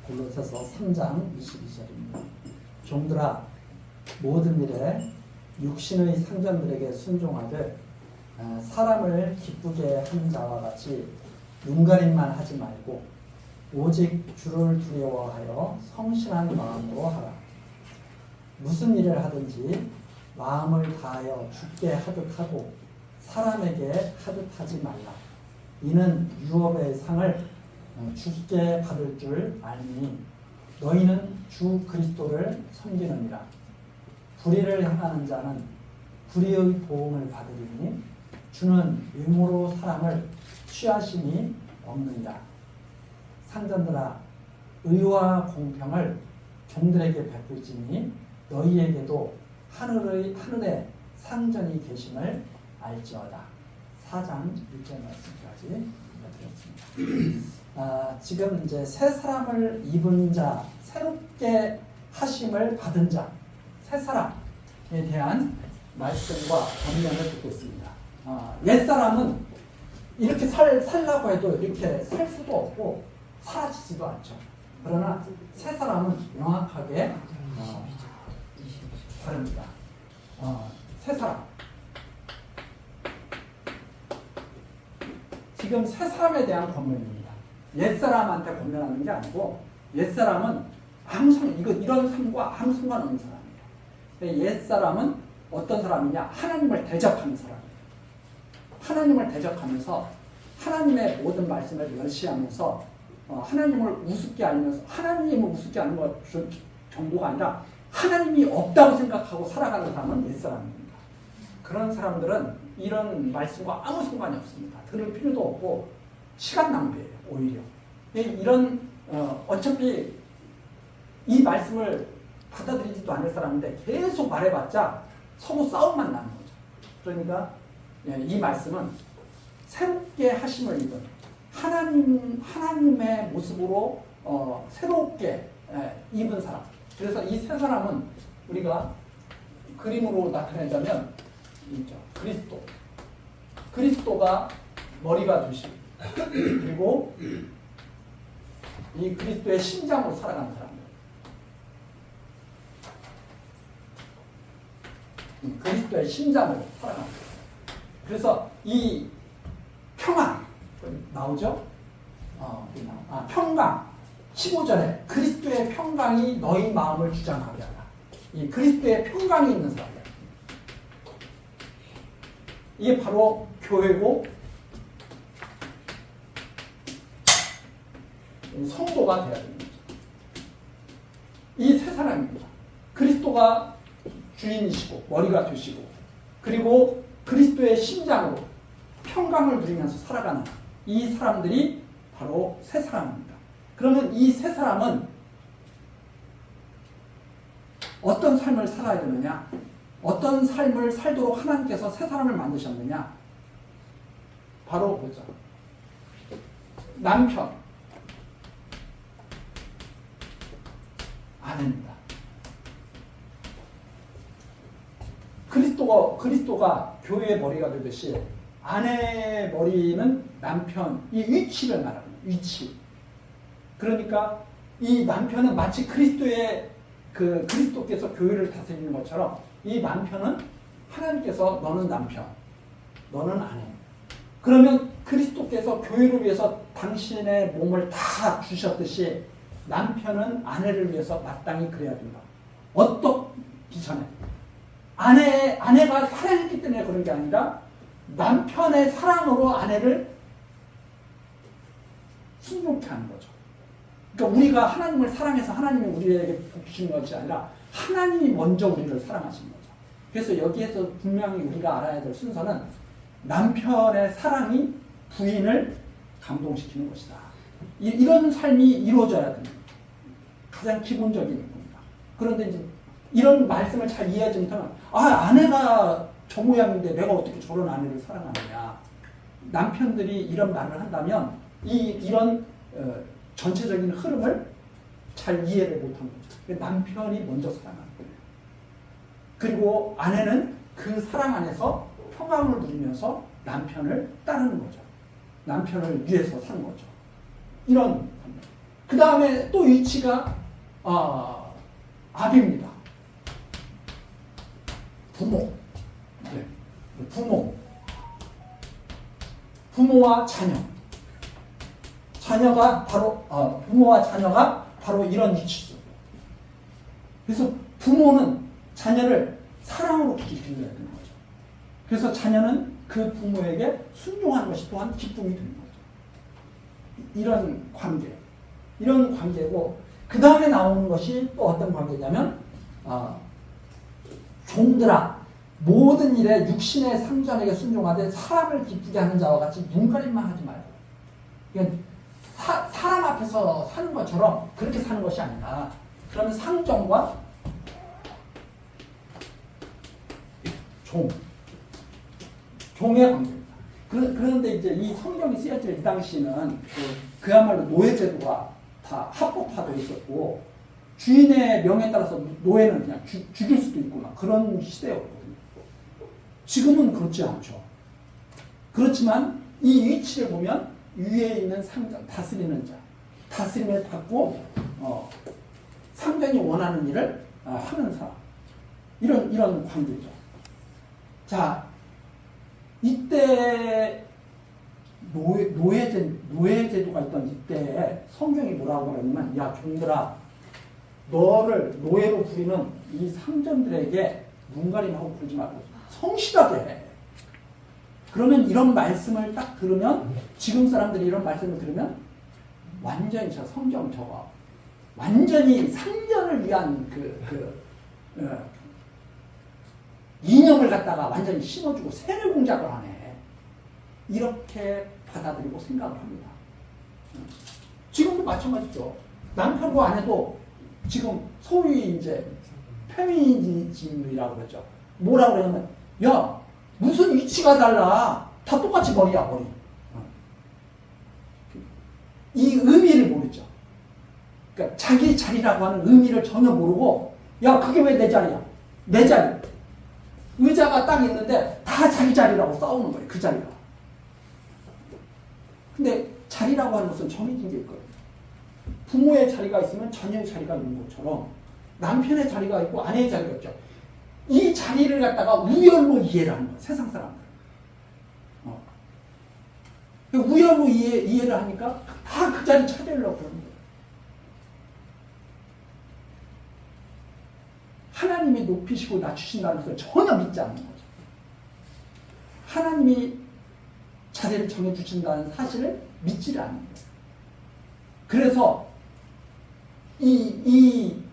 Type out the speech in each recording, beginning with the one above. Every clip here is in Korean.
골로새서 3장 22절입니다. 종들아 모든 일에 육신의 상전들에게 순종하되 사람을 기쁘게 하는 자와 같이 눈가림만 하지 말고 오직 주를 두려워하여 성실한 마음으로 하라. 무슨 일을 하든지 마음을 다하여 주께 하듯 하고 사람에게 하듯 하지 말라. 이는 유업의 상을 주께 받을 줄 알니 너희는 주 그리스도를 섬기느니라. 불의를 행하는 자는 불의의 보응을 받으리니 주는 의무로 사람을 취하심이 없느니라. 상전들아 의와 공평을 종들에게 베풀지니 너희에게도 하늘에 상전이 계심을 알지어다. 4장 1절 말씀까지 드렸습니다. 지금 이제 새 사람을 입은 자, 새롭게 하심을 받은 자, 새 사람에 대한 말씀과 권면을 듣고 있습니다. 옛 사람은 이렇게 살라고 해도 이렇게 살 수도 없고 사라지지도 않죠. 그러나 새 사람은 명확하게 다릅니다. 새 사람. 지금 새 사람에 대한 권면입니다. 옛 사람한테 권면하는 게 아니고 옛 사람은 이런 삶과 아무 상관없는 사람이에요. 옛 사람은 어떤 사람이냐? 하나님을 대적하는 사람이에요. 하나님을 대적하면서 하나님의 모든 말씀을 멸시하면서 하나님을 우습게 알면서 하나님을 우습게 하는 것 정도가 아니라 하나님이 없다고 생각하고 살아가는 사람은 옛 사람입니다. 그런 사람들은 이런 말씀과 아무 상관이 없습니다. 들을 필요도 없고 시간 낭비예요. 오히려 어차피 이 말씀을 받아들이지도 않을 사람인데 계속 말해봤자 서로 싸움만 나는 거죠. 그러니까 이 말씀은 새롭게 하심을 입은 하나님의 모습으로 새롭게 입은 사람. 그래서 이 새 사람은 우리가 그림으로 나타내자면 있죠. 그리스도가 머리가 되시고 그리고 이 그리스도의 심장으로 살아가는 사람들. 그리스도의 심장으로 살아가는 사람. 그래서 이 평안 나오죠? 평강 15절에 그리스도의 평강이 너희 마음을 주장하게 하라. 이 그리스도의 평강이 있는 사람이야. 이게 바로 교회고 성도가 되어야 됩니다. 이 세 사람입니다. 그리스도가 주인이시고 머리가 되시고 그리고 그리스도의 심장으로 평강을 누리면서 살아가는 이 사람들이 바로 세 사람입니다. 그러면 이 세 사람은 어떤 삶을 살아야 되느냐? 어떤 삶을 살도록 하나님께서 세 사람을 만드셨느냐? 바로 보자. 남편, 아내입니다. 그리스도가 교회의 머리가 되듯이 아내의 머리는 남편, 이 위치를 말합니다. 위치. 그러니까 이 남편은 마치 그리스도께서 교회를 다스리는 것처럼 이 남편은 하나님께서 너는 남편, 너는 아내. 그러면 그리스도께서 교회를 위해서 당신의 몸을 다 주셨듯이 남편은 아내를 위해서 마땅히 그래야 된다. 어떻기 전에 아내가 사랑했기 때문에 그런 게 아니라 남편의 사랑으로 아내를 순종케 하는 거죠. 그러니까 우리가 하나님을 사랑해서 하나님이 우리에게 주신 것이 아니라 하나님이 먼저 우리를 사랑하신 거죠. 그래서 여기에서 분명히 우리가 알아야 될 순서는 남편의 사랑이 부인을 감동시키는 것이다. 이런 삶이 이루어져야 됩니다. 가장 기본적인 겁니다. 그런데 이제 이런 말씀을 잘 이해하지 못하면 아내가 저 모양인데 내가 어떻게 저런 아내를 사랑하느냐. 남편들이 이런 말을 한다면 이런 전체적인 흐름을 잘 이해를 못한 거죠. 남편이 먼저 사랑하는 거예요. 그리고 아내는 그 사랑 안에서 평강을 누리면서 남편을 따르는 거죠. 남편을 위해서 사는 거죠. 이런 겁니다. 그 다음에 또 위치가 아비입니다. 부모. 네. 부모와 자녀. 자녀가 바로 부모와 자녀가 바로 이런 위치죠. 그래서 부모는 자녀를 사랑으로 기르어야 되는 거죠. 그래서 자녀는 그 부모에게 순종하는 것이 또한 기쁨이 되는 거죠. 이런 관계고, 그 다음에 나오는 것이 또 어떤 관계냐면 종들아 모든 일에 육신의 상전에게 순종하되 사람을 기쁘게 하는 자와 같이 눈가림만 하지 말고. 그러니까 사람 앞에서 사는 것처럼 그렇게 사는 것이 아니라, 그러면 상전과 종의 관계입니다. 그런데 이제 이 성경이 쓰여질 이 당시는 그야말로 노예제도가 다 합법화되어 있었고, 주인의 명에 따라서 노예는 그냥 죽일 수도 있고 막 그런 시대였거든요. 지금은 그렇지 않죠. 그렇지만 이 위치를 보면 위에 있는 상전, 다스리는 자, 다스림을 받고 상전이 원하는 일을 하는 사람, 이런 관계죠. 자, 이때 노예제도가 있던 이때에 성경이 뭐라고 그러냐면, 야 종들아, 너를 노예로 부리는 이 상전들에게 눈가림하고 굴지 말고 성실하게 해. 그러면 이런 말씀을 딱 들으면, 지금 사람들이 이런 말씀을 들으면 완전히 성경 저거 완전히 상전을 위한 이념을 갖다가 완전히 심어주고 세뇌 공작을 하네. 이렇게 받아들이고 생각을 합니다. 지금도 마찬가지죠. 남편과 아내도 지금 소위 이제 페미니즘이라고 그러죠. 뭐라고 그러냐면, 야 무슨 위치가 달라. 다 똑같이 머리야, 머리. 이 의미를 모르죠. 그러니까 자기 자리라고 하는 의미를 전혀 모르고, 야 그게 왜 내 자리야? 내 자리. 의자가 딱 있는데 다 자기 자리라고 싸우는 거예요. 그 자리가. 근데 자리라고 하는 것은 정해진 게 있거든요. 부모의 자리가 있으면 자녀의 자리가 있는 것처럼 남편의 자리가 있고 아내의 자리가 있죠. 이 자리를 갖다가 우열로 이해를 하는 거예요. 세상 사람들. 우열로 이해를 하니까 다 그 자리 찾으려고 그러는 거예요. 하나님이 높이시고 낮추신다는 것을 전혀 믿지 않는 거죠. 하나님이 자리를 정해주신다는 사실을 믿지를 않는 거예요. 그래서 이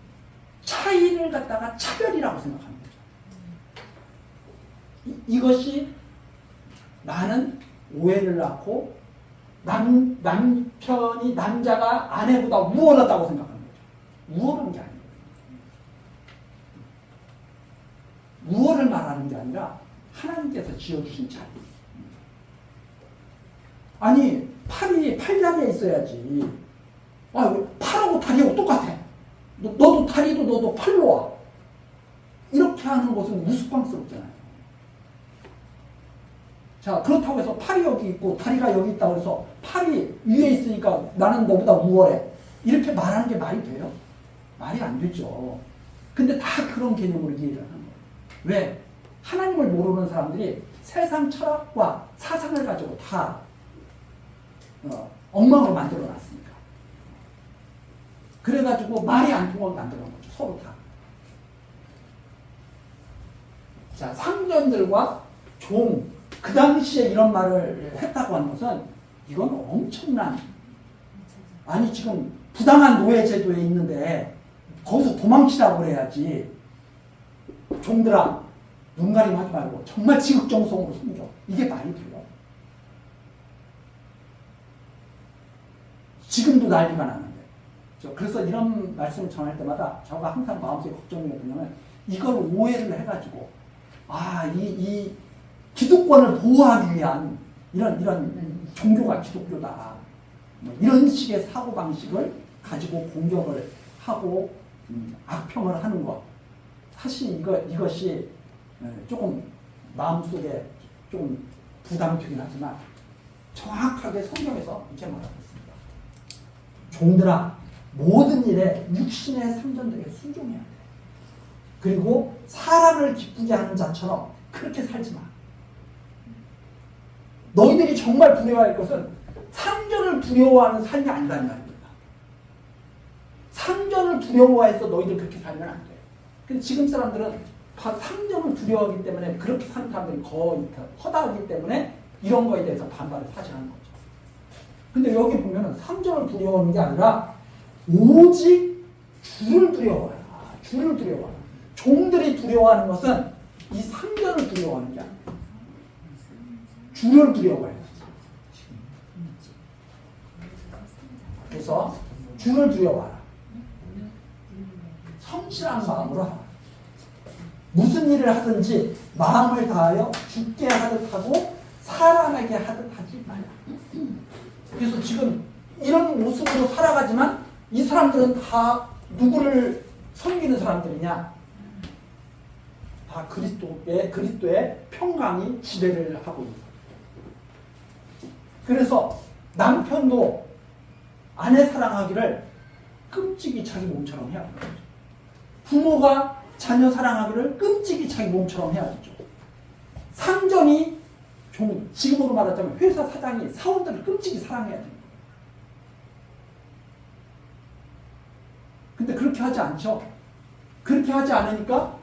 차이를 갖다가 차별이라고 생각하는 거죠. 이것이 많은 오해를 낳고 남편이 남자가 아내보다 우월하다고 생각하는 거죠. 우월한 게 아니에요. 우월을 말하는 게 아니라 하나님께서 지어주신 자리. 아니 팔이 팔다리에 있어야지. 팔하고 다리하고 똑같아. 너도 다리도 너도 팔로 와. 이렇게 하는 것은 우스꽝스럽잖아요. 자, 그렇다고 해서 팔이 여기 있고 다리가 여기 있다고 해서 팔이 위에 있으니까 나는 너보다 우월해. 이렇게 말하는 게 말이 돼요? 말이 안 되죠. 근데 다 그런 개념으로 이해를 하는 거예요. 왜? 하나님을 모르는 사람들이 세상 철학과 사상을 가지고 다 엉망으로 만들어 놨으니까. 그래가지고 말이 안 통하게 만들어 놓은 거죠. 서로 다. 자, 상전들과 종, 그 당시에 이런 말을 했다고 하는 것은 이건 엄청난, 아니 지금 부당한 노예제도에 있는데 거기서 도망치라고 그래야지. 종들아 눈가림 하지 말고 정말 지극정성으로 섬겨. 이게 말이 돼요. 지금도 난리가 나는데. 그래서 이런 말씀을 전할 때마다 저가 항상 마음속에 걱정이 뭐냐면, 이걸 오해를 해가지고 이 기독권을 보호하기 위한 이런 종교가 기독교다. 이런 식의 사고방식을 가지고 공격을 하고 악평을 하는 것. 사실 이것이 조금 마음속에 조금 부담되긴 하지만 정확하게 성경에서 이렇게 말하고 있습니다. 종들아 모든 일에 육신의 상전들에게 순종해야 돼. 그리고 사람을 기쁘게 하는 자처럼 그렇게 살지 마. 너희들이 정말 두려워할 것은 상전을 두려워하는 삶이 아니라는 말입니다. 상전을 두려워해서 너희들 그렇게 살면 안 돼. 근데 지금 사람들은 상전을 두려워하기 때문에 그렇게 사는 사람들이 거의 허다하기 때문에 이런 거에 대해서 반발을 사실하는 거죠. 근데 여기 보면은 상전을 두려워하는 게 아니라 오직 주를 두려워해라. 주를 두려워하라. 종들이 두려워하는 것은 이 상전을 두려워하는 게 아니에요. 주를 두려워해요. 그래서 주를 두려워하라. 성실한 마음으로 하라. 무슨 일을 하든지 마음을 다하여 주께 하듯 하고 사람에게 하듯 하지 마라. 그래서 지금 이런 모습으로 살아가지만 이 사람들은 다 누구를 섬기는 사람들이냐? 다 그리스도의 평강이 지배를 하고 있는. 그래서 남편도 아내 사랑하기를 끔찍이 자기 몸처럼 해야 합니다. 부모가 자녀 사랑하기를 끔찍이 자기 몸처럼 해야겠죠. 상전이 지금으로 말하자면 회사 사장이 사원들을 끔찍이 사랑해야 됩니다. 근데 그렇게 하지 않죠. 그렇게 하지 않으니까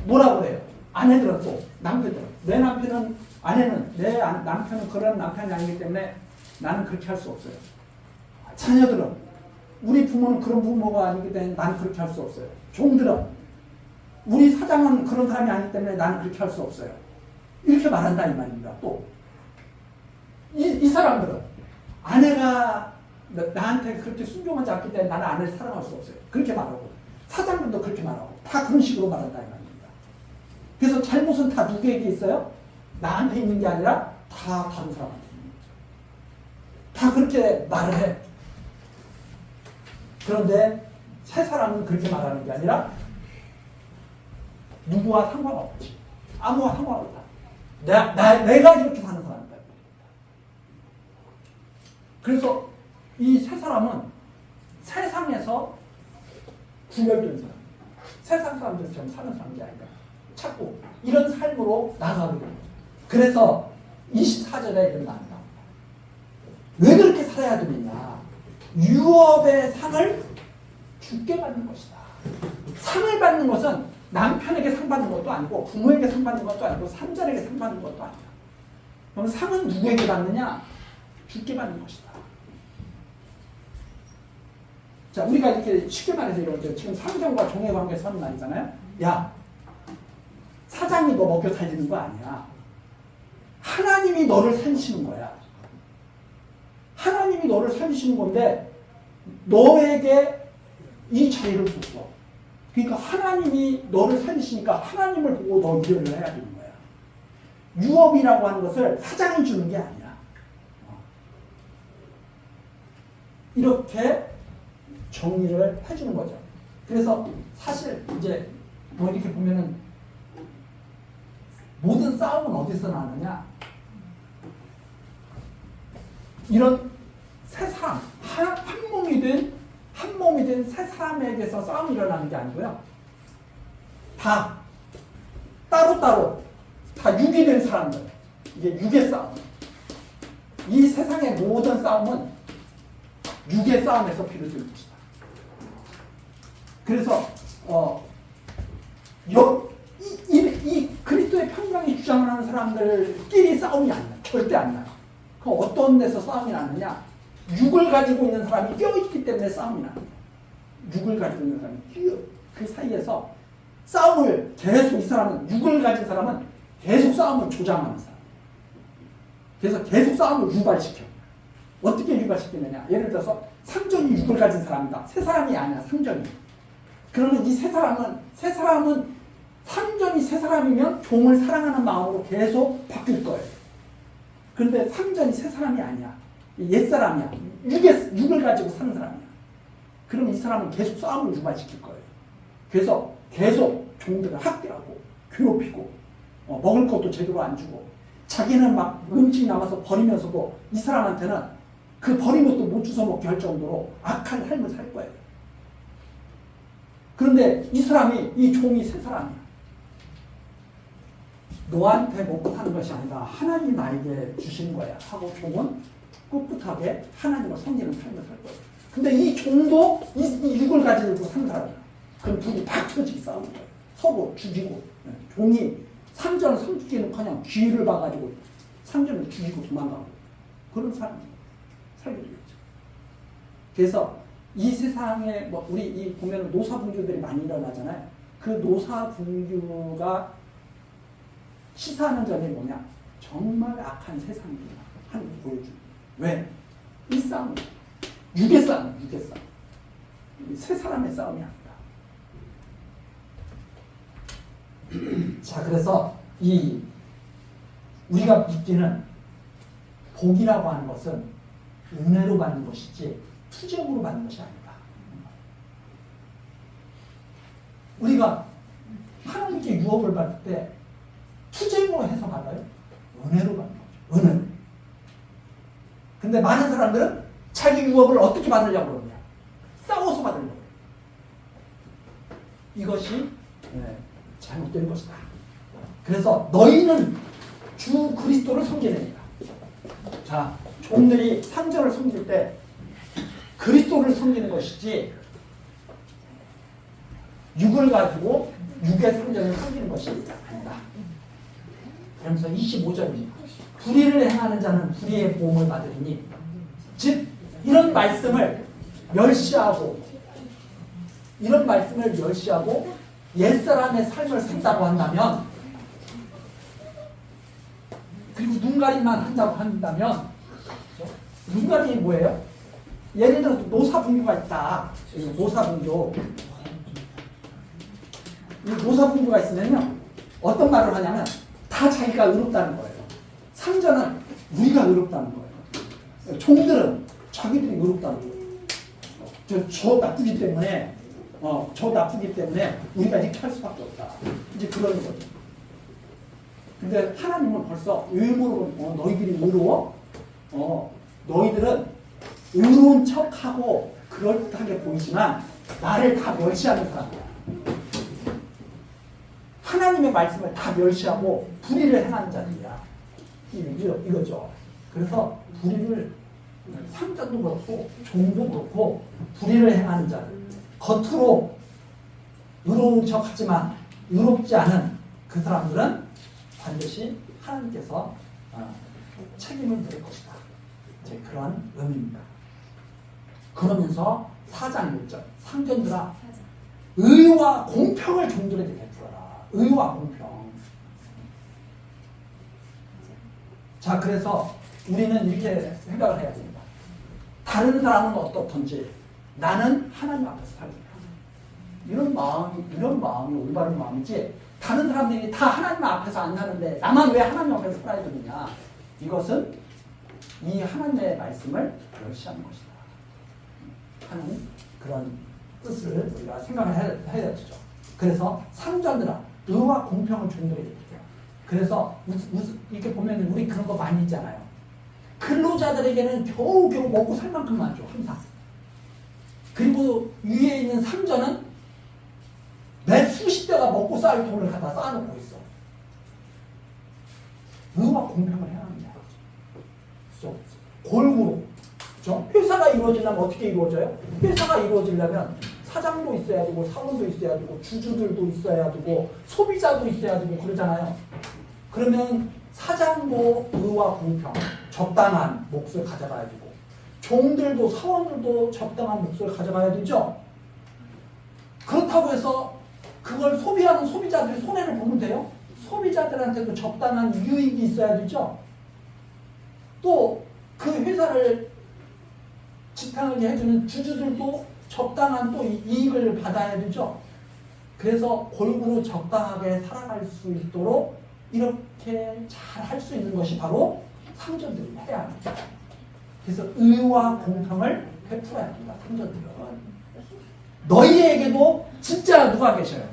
뭐라고 그래요? 아내들은 또 남편들은 내 남편은 그런 남편이 아니기 때문에 나는 그렇게 할 수 없어요. 자녀들은 우리 부모는 그런 부모가 아니기 때문에 나는 그렇게 할 수 없어요. 종들은 우리 사장은 그런 사람이 아니기 때문에 나는 그렇게 할 수 없어요. 이렇게 말한다 이 말입니다. 또 이 사람들은 아내가 나한테 그렇게 순종하지 않기 때문에 나는 아내를 사랑할 수 없어요. 그렇게 말하고 사장들도 그렇게 말하고 다 그런 식으로 말한다 이 말입니다. 그래서 잘못은 다 누구에게 있어요? 나한테 있는 게 아니라 다 다른 사람한테 있는 거죠. 다 그렇게 말을 해. 그런데 세 사람은 그렇게 말하는 게 아니라 누구와 상관없지. 아무와 상관없다. 내가 이렇게 사는 사람이다. 그래서 이 세 사람은 세상에서 구별된 사람, 세상 사람들처럼 사는 사람이 아니라 자꾸 이런 삶으로 나가게 됩니다. 그래서 24절에 이런 말이 나옵니다. 왜 그렇게 살아야 되느냐? 유업의 상을 주께 받는 것이다. 상을 받는 것은 남편에게 상 받는 것도 아니고 부모에게 상 받는 것도 아니고 삼자에게 상 받는 것도 아니야. 그럼 상은 누구에게 받느냐? 주께 받는 것이다. 자, 우리가 이렇게 쉽게 말해서 이러죠. 지금 상전과 종의 관계 서는 말이잖아요. 야, 사장이 너 먹여 살리는 거 아니야. 하나님이 너를 살리시는 거야. 하나님이 너를 살리시는 건데 너에게 이 자리를 줬어. 그러니까 하나님이 너를 살리시니까 하나님을 보고 너 일을 해야 되는 거야. 유업이라고 하는 것을 사장이 주는 게 아니야. 이렇게 정리를 해주는 거죠. 그래서 사실 이제 뭐 이렇게 보면은 모든 싸움은 어디서 나느냐? 이런 세 사람, 한 몸이 된 세 사람에게서 싸움이 일어나는 게 아니고요. 다 따로따로 다 육이 된 사람들. 이게 육의 싸움. 이 세상의 모든 싸움은 육의 싸움에서 비롯된 것이다. 그래서 이 그리스도의 평강이 주장을 하는 사람들끼리 싸움이 안 나요. 절대 안 나요. 그럼 어떤 데서 싸움이 나느냐? 육을 가지고 있는 사람이 끼어있기 때문에 싸움이 나요. 육을 가지고 있는 사람이 그 사이에서 싸움을 계속 이 사람은 육을 가진 사람은 계속 싸움을 조장하는 사람. 그래서 계속 싸움을 유발시켜. 어떻게 유발시키느냐? 예를 들어서 상전이 육을 가진 사람이다. 세 사람이 아니야. 상전이. 그러면 이 세 사람은 상전이 세 사람이면 종을 사랑하는 마음으로 계속 바뀔 거예요. 그런데 상전이 세 사람이 아니야. 옛사람이야. 육을 가지고 사는 사람이야. 그럼 이 사람은 계속 싸움을 유발시킬 거예요. 그래서 계속 종들을 학대하고 괴롭히고 먹을 것도 제대로 안 주고 자기는 막 음식이 남아서 버리면서도 이 사람한테는 그 버린 것도 못 똥 주워 먹게 할 정도로 악한 삶을 살 거예요. 그런데 이 사람이, 이 종이 새 사람이야. 너한테 먹고 사는 것이 아니라 하나님이 나에게 주신 거야 하고 종은 꿋꿋하게 하나님을 섬기는 삶을 살 거예요. 근데 이 종도 이 육을 가지고 산 사람이야. 그럼 둘이 팍 터지게 싸우는 거예요. 서로 죽이고. 종이 상전을 섬기기는커녕 귀를 봐가지고 상전을 죽이고 도망가고 그런 사람이 살게 되겠죠. 그래서 이 세상에 뭐 우리 이 보면 노사분규들이 많이 일어나잖아요. 그 노사분규가 시사하는 점이 뭐냐? 정말 악한 세상이구나 하는 걸 보여줍니다. 왜? 이 싸움, 육의 싸움, 육의 싸움. 세 사람의 싸움이 아니다. 자, 그래서 이 우리가 믿기는 복이라고 하는 것은 은혜로 받는 것이지 투정으로 받는 것이 아니다. 우리가 하나님께 유업을 받을 때 투쟁으로 해서 받아요? 은혜로 받는 거죠. 은혜. 근데 많은 사람들은 자기 유업을 어떻게 받으려고 그러냐? 싸워서 받으려고 해요. 이것이 잘못된 것이다. 그래서 너희는 주 그리스도를 섬기느니라. 자, 종들이 상전을 섬길 때 그리스도를 섬기는 것이지 육을 가지고 육의 상전을 섬기는 것이 아니다. 그러면서 25절입니다. 불의를 행하는 자는 불의의 보응을 받으리니, 즉 이런 말씀을 멸시하고 옛사람의 삶을 산다고 한다면, 그리고 눈가림만 한다고 한다면, 눈가림이 뭐예요? 예를 들어서 노사분규가 있다. 노사분규. 이 노사분규가 있으면요, 어떤 말을 하냐면 다 자기가 의롭다는 거예요. 상전은 우리가 의롭다는 거예요. 종들은 자기들이 의롭다는 거예요. 저 나쁘기 때문에 우리가 이렇게 할 수밖에 없다. 이제 그런 거죠. 근데 하나님은 벌써 의무로 너희들이 의로워? 너희들은 의로운 척하고 그럴듯하게 보이지만 나를 다 멸시하는 사람이야. 하나님의 말씀을 다 멸시하고 불의를 행하는 자들이야. 이거죠. 그래서 불의를 상전도 그렇고 종도 그렇고 불의를 행하는 자들, 겉으로 의로운 척하지만 의롭지 않은 그 사람들은 반드시 하나님께서 책임을 물을 것이다. 이제 그런 의미입니다. 그러면서 4장 1절 상전들아 의와 공평을 종들에게 베풀어라. 의와 공평. 자, 그래서 우리는 이렇게 생각을 해야 됩니다. 다른 사람은 어떻든지 나는 하나님 앞에서 살겠다. 이런 마음이 올바른 마음이지, 다른 사람들이 다 하나님 앞에서 안 사는데 나만 왜 하나님 앞에서 살아야 되느냐. 이것은 이 하나님의 말씀을 멸시하는 것이다 하는 그런 뜻을 우리가 생각을 해야 되죠. 그래서 상전들아 의와 공평을 종들에게 베풀어. 그래서 이렇게 보면 우리 그런 거 많이 있잖아요. 근로자들에게는 겨우겨우 먹고 살 만큼만 줘, 항상. 그리고 위에 있는 상전은 매 수십 대가 먹고 쌀 돈을 갖다 쌓아놓고 있어. 의와 공평을 해야 합니다. 골고루. 그렇죠? 회사가 이루어지려면 어떻게 이루어져요? 회사가 이루어지려면 사장도 있어야 되고 사원도 있어야 되고 주주들도 있어야 되고 소비자도 있어야 되고 그러잖아요. 그러면 사장도 의와 공평, 적당한 몫을 가져가야 되고 종들도 사원들도 적당한 몫을 가져가야 되죠. 그렇다고 해서 그걸 소비하는 소비자들이 손해를 보면 돼요? 소비자들한테도 적당한 유익이 있어야 되죠. 또 그 회사를 지탱하게 해주는 주주들도 적당한 또 이익을 받아야 되죠. 그래서 골고루 적당하게 살아갈 수 있도록 이렇게 잘 할 수 있는 것이 바로 상전들이 해야 합니다. 그래서 의와 공평을 베풀어야 합니다. 상전들은. 너희에게도 진짜 누가 계셔요?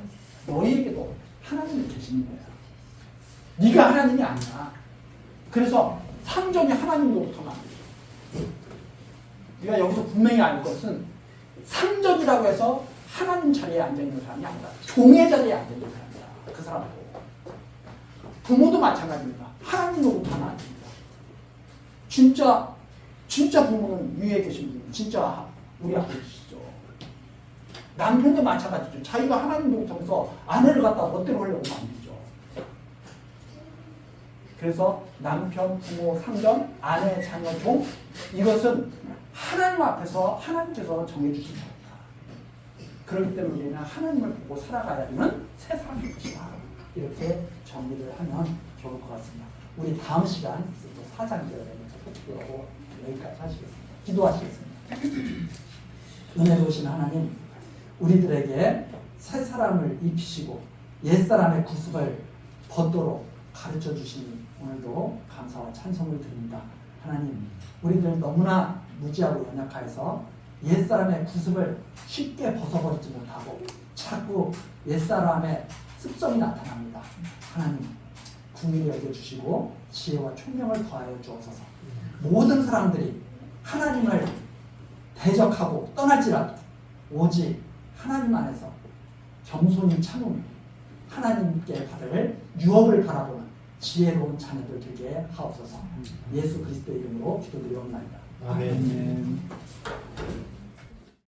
너희에게도 하나님이 계시는 거야. 네가 하나님이 아니야. 그래서 상전이 하나님으로부터 나옵니다. 우리가 여기서 분명히 알 것은 상전이라고 해서 하나님 자리에 앉아있는 사람이 아니다. 종의 자리에 앉아있는 사람이다. 그 사람도. 부모도 마찬가지입니다. 하나님으로부터 하나 아닙니다. 진짜 부모는 위에 계신 분, 진짜 우리 아버지시죠. 남편도 마찬가지죠. 자기가 하나님으로부터 아내를 갖다 멋대로 하려고 하면 안 되죠. 그래서 남편, 부모, 상전, 아내, 자녀, 종 이것은 하나님 앞에서 하나님께서 정해주신 겁니다. 그렇기 때문에 우리는 하나님을 보고 살아가야 되는 새 사람인 것이다. 이렇게 정리를 하면 좋을 것 같습니다. 우리 다음 시간 4장절에 토픽으로 여기까지 하시겠습니다. 기도하시겠습니다. 은혜로우신 하나님, 우리들에게 새 사람을 입히시고 옛사람의 구습을 벗도록 가르쳐 주시니 오늘도 감사와 찬송을 드립니다. 하나님, 우리들 너무나 무지하고 연약하여서 옛사람의 구습을 쉽게 벗어버리지 못하고 자꾸 옛사람의 습성이 나타납니다. 하나님, 궁일히 여겨주시고 지혜와 총명을 더하여 주옵소서. 모든 사람들이 하나님을 대적하고 떠날지라도 오직 하나님 안에서 겸손히 참으며 하나님께 받을 유업을 바라보는 지혜로운 자녀들 되게 하옵소서. 예수 그리스도의 이름으로 기도드리옵나이다. 아멘.